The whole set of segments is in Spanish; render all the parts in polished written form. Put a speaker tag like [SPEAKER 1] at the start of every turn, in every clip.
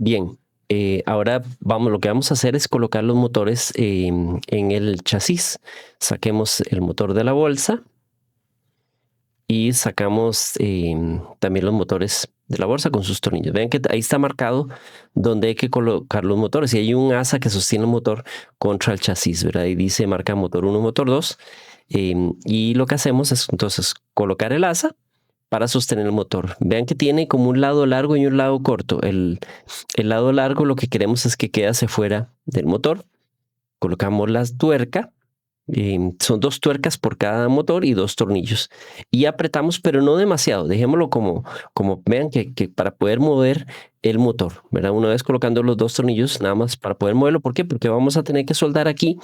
[SPEAKER 1] Bien, ahora lo que vamos a hacer es colocar los motores en el chasis. Saquemos el motor de la bolsa y sacamos también los motores de la bolsa con sus tornillos. Vean que ahí está marcado donde hay que colocar los motores y hay un asa que sostiene el motor contra el chasis, ¿verdad? Y dice marca motor 1, motor 2. Y lo que hacemos es entonces colocar el asa para sostener el motor. Vean que tiene como un lado largo y un lado corto. El lado largo lo que queremos es que quede hacia fuera del motor. Colocamos la tuerca. Son 2 tuercas por cada motor y 2 tornillos. Y apretamos, pero no demasiado. Dejémoslo como vean que para poder mover el motor, ¿verdad? Una vez colocando los 2 tornillos, nada más para poder moverlo. ¿Por qué? Porque vamos a tener que soldar aquí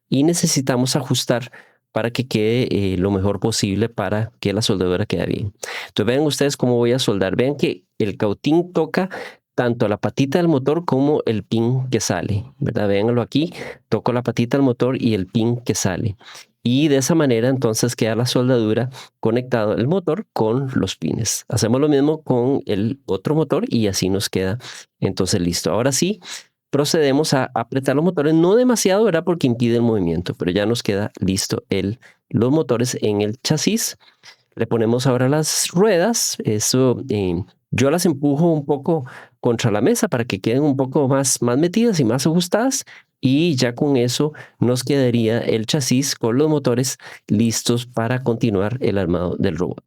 [SPEAKER 1] y necesitamos ajustar para que quede lo mejor posible para que la soldadura quede bien. Entonces vean ustedes cómo voy a soldar. Vean que el cautín toca tanto la patita del motor como el pin que sale, ¿verdad? Véanlo aquí, toco la patita del motor y el pin que sale. Y de esa manera entonces queda la soldadura conectado el motor con los pines. Hacemos lo mismo con el otro motor y así nos queda entonces listo. Ahora sí, procedemos a apretar los motores, no demasiado, ¿verdad? Porque impide el movimiento, pero ya nos queda listo los motores en el chasis. Le ponemos ahora las ruedas, eso yo las empujo un poco contra la mesa para que queden un poco más metidas y más ajustadas y ya con eso nos quedaría el chasis con los motores listos para continuar el armado del robot.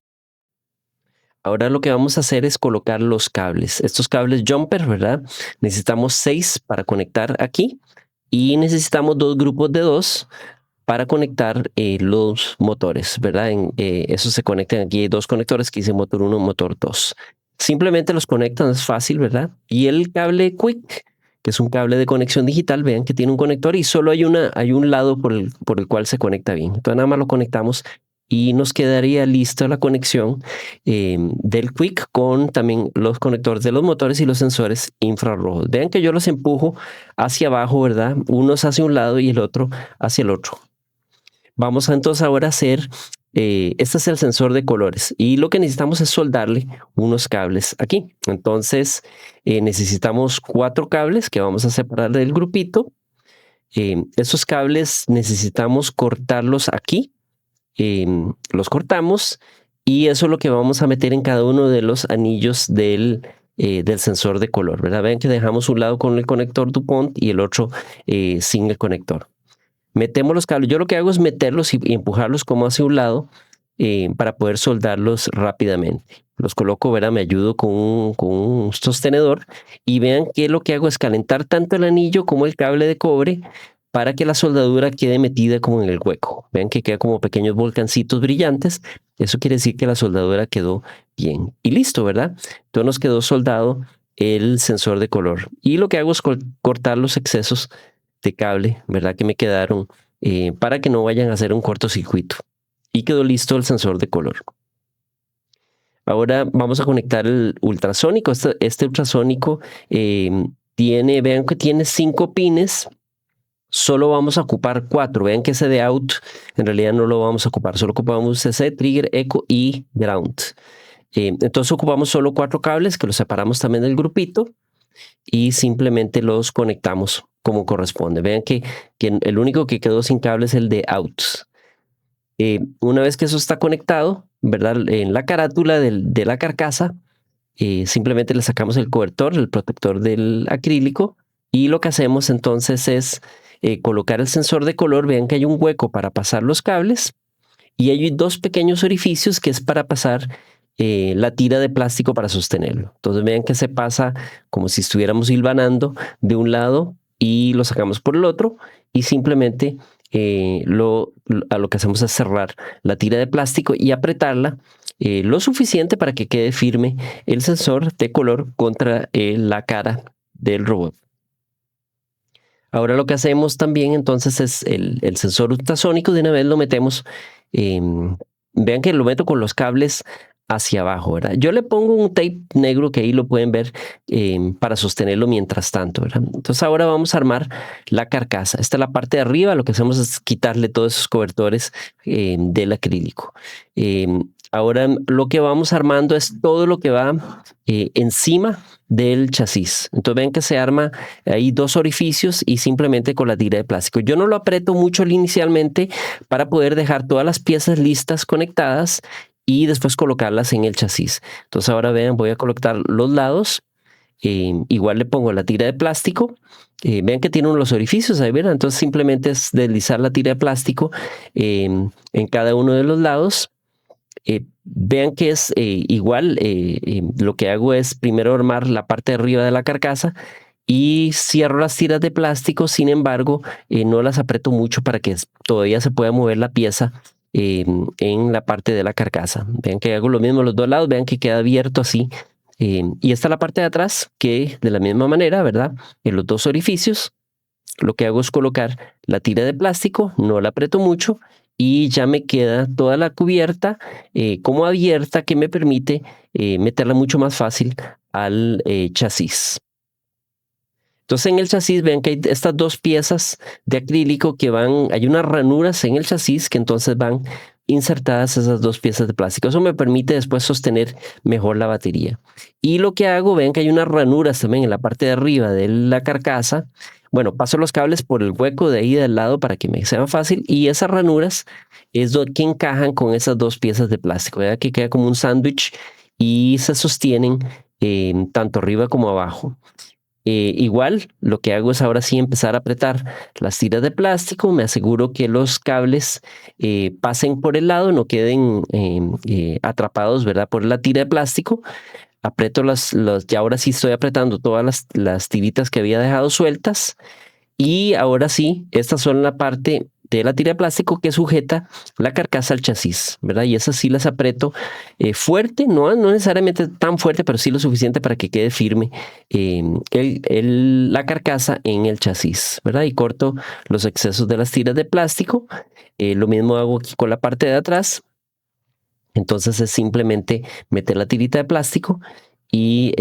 [SPEAKER 1] Ahora lo que vamos a hacer es colocar los cables. Estos cables jumper, ¿verdad? Necesitamos 6 para conectar aquí y necesitamos 2 grupos de 2 para conectar los motores, ¿verdad? Esos se conectan aquí, hay 2 conectores que dice motor 1, motor 2. Simplemente los conectan, es fácil, ¿verdad? Y el cable Quick, que es un cable de conexión digital, vean que tiene un conector y solo hay un lado por el cual se conecta bien. Entonces nada más lo conectamos y nos quedaría lista la conexión del Quick con también los conectores de los motores y los sensores infrarrojos. Vean que yo los empujo hacia abajo, ¿verdad? Uno es hacia un lado y el otro hacia el otro. Vamos a entonces ahora hacer, este es el sensor de colores y lo que necesitamos es soldarle unos cables aquí. Entonces necesitamos 4 cables que vamos a separar del grupito. Esos cables necesitamos cortarlos aquí. Los cortamos y eso es lo que vamos a meter en cada uno de los anillos del sensor de color, ¿verdad? Ven que dejamos un lado con el conector DuPont y el otro sin el conector. Metemos los cables. Yo lo que hago es meterlos y empujarlos como hacia un lado para poder soldarlos rápidamente. Los coloco, ¿verdad? Me ayudo con un sostenedor y vean que lo que hago es calentar tanto el anillo como el cable de cobre para que la soldadura quede metida como en el hueco. Vean que queda como pequeños volcancitos brillantes. Eso quiere decir que la soldadura quedó bien. Y listo, ¿verdad? Entonces nos quedó soldado el sensor de color. Y lo que hago es cortar los excesos de cable, ¿verdad? Que me quedaron para que no vayan a hacer un cortocircuito. Y quedó listo el sensor de color. Ahora vamos a conectar el ultrasónico. Este ultrasónico vean que tiene 5 pines. Solo vamos a ocupar 4. Vean que ese de out en realidad no lo vamos a ocupar. Solo ocupamos CC, trigger, eco y ground. Entonces ocupamos solo 4 cables que los separamos también del grupito y simplemente los conectamos como corresponde. Vean que el único que quedó sin cable es el de out. Una vez que eso está conectado, ¿verdad? En la carátula de la carcasa, simplemente le sacamos el cobertor, el protector del acrílico y lo que hacemos entonces es colocar el sensor de color. Vean que hay un hueco para pasar los cables y hay 2 pequeños orificios que es para pasar la tira de plástico para sostenerlo. Entonces vean que se pasa como si estuviéramos hilvanando de un lado y lo sacamos por el otro y simplemente lo que hacemos es cerrar la tira de plástico y apretarla lo suficiente para que quede firme el sensor de color contra la cara del robot. Ahora lo que hacemos también entonces es el sensor ultrasónico. De una vez lo metemos, vean que lo meto con los cables hacia abajo, ¿verdad? Yo le pongo un tape negro que ahí lo pueden ver para sostenerlo mientras tanto, ¿verdad? Entonces ahora vamos a armar la carcasa. Esta es la parte de arriba. Lo que hacemos es quitarle todos esos cobertores del acrílico. Ahora lo que vamos armando es todo lo que va encima del chasis. Entonces ven que se arma ahí 2 orificios y simplemente con la tira de plástico. Yo no lo aprieto mucho inicialmente para poder dejar todas las piezas listas conectadas y después colocarlas en el chasis. Entonces ahora vean, voy a colocar los lados. Igual le pongo la tira de plástico. Vean que tiene los orificios ahí, ¿verdad? Entonces simplemente es deslizar la tira de plástico en cada uno de los lados. Vean que es igual, lo que hago es primero armar la parte de arriba de la carcasa y cierro las tiras de plástico. Sin embargo, no las aprieto mucho para que todavía se pueda mover la pieza en la parte de la carcasa. Vean que hago lo mismo a los 2 lados, vean que queda abierto así. Y esta es la parte de atrás, que de la misma manera, ¿verdad? En los 2 orificios, lo que hago es colocar la tira de plástico, no la aprieto mucho y ya me queda toda la cubierta como abierta, que me permite meterla mucho más fácil al chasis. Entonces en el chasis ven que hay estas 2 piezas de acrílico que hay unas ranuras en el chasis que entonces van insertadas esas 2 piezas de plástico. Eso me permite después sostener mejor la batería. Y lo que hago, ven que hay unas ranuras también en la parte de arriba de la carcasa. Bueno, paso los cables por el hueco de ahí del lado para que me sea fácil, y esas ranuras es lo que encajan con esas 2 piezas de plástico, ¿verdad? Que queda como un sándwich y se sostienen tanto arriba como abajo. Igual lo que hago es ahora sí empezar a apretar las tiras de plástico. Me aseguro que los cables pasen por el lado, no queden atrapados, ¿verdad? Por la tira de plástico. Aprieto ya ahora sí estoy apretando todas las tiritas que había dejado sueltas. Y ahora sí, estas son la parte de la tira de plástico que sujeta la carcasa al chasis, ¿verdad? Y esas sí las aprieto fuerte, no necesariamente tan fuerte, pero sí lo suficiente para que quede firme la carcasa en el chasis, ¿verdad? Y corto los excesos de las tiras de plástico. Lo mismo hago aquí con la parte de atrás. Entonces es simplemente meter la tirita de plástico y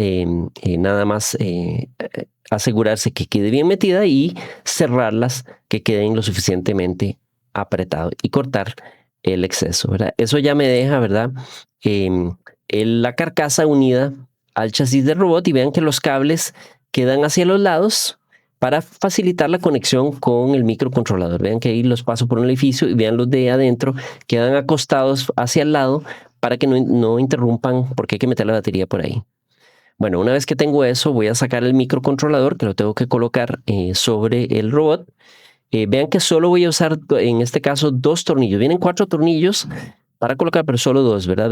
[SPEAKER 1] nada más asegurarse que quede bien metida y cerrarlas, que queden lo suficientemente apretado, y cortar el exceso, ¿verdad? Eso ya me deja, ¿verdad? La carcasa unida al chasis del robot, y vean que los cables quedan hacia los lados para facilitar la conexión con el microcontrolador. Vean que ahí los paso por un orificio y vean los de adentro, quedan acostados hacia el lado para que no interrumpan, porque hay que meter la batería por ahí. Bueno, una vez que tengo eso, voy a sacar el microcontrolador, que lo tengo que colocar sobre el robot. Vean que solo voy a usar, en este caso, 2 tornillos. Vienen 4 tornillos para colocar, pero solo 2, ¿verdad?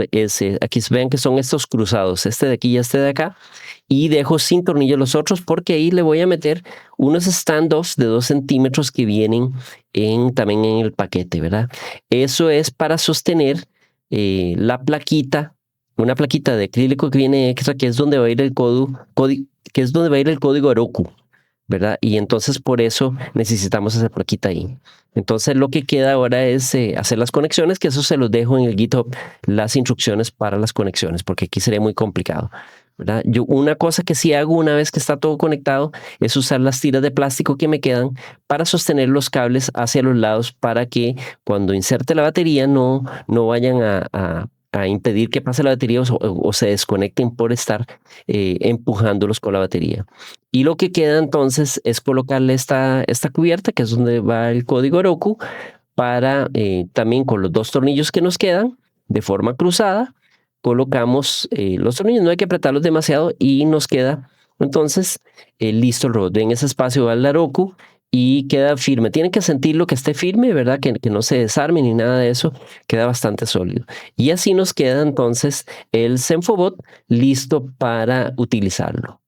[SPEAKER 1] Aquí vean que son estos cruzados, este de aquí y este de acá. Y dejo sin tornillo los otros, porque ahí le voy a meter unos standoffs de 2 centímetros que vienen también en el paquete, ¿verdad? Eso es para sostener la plaquita, una plaquita de acrílico que viene extra, que es donde va a ir el código Heroku, ¿verdad? Y entonces por eso necesitamos esa plaquita ahí. Entonces lo que queda ahora es hacer las conexiones, que eso se los dejo en el GitHub, las instrucciones para las conexiones, porque aquí sería muy complicado, ¿verdad? Una cosa que sí hago una vez que está todo conectado es usar las tiras de plástico que me quedan para sostener los cables hacia los lados, para que cuando inserte la batería no vayan a impedir que pase la batería o se desconecten por estar empujándolos con la batería. Y lo que queda entonces es colocarle esta cubierta, que es donde va el código Heroku, para también con los 2 tornillos que nos quedan de forma cruzada, colocamos los tornillos, no hay que apretarlos demasiado, y nos queda entonces listo el robot. En ese espacio va el Heroku y queda firme. Tienen que sentirlo, que esté firme, ¿verdad? Que no se desarme ni nada de eso. Queda bastante sólido. Y así nos queda entonces el Zenfobot listo para utilizarlo.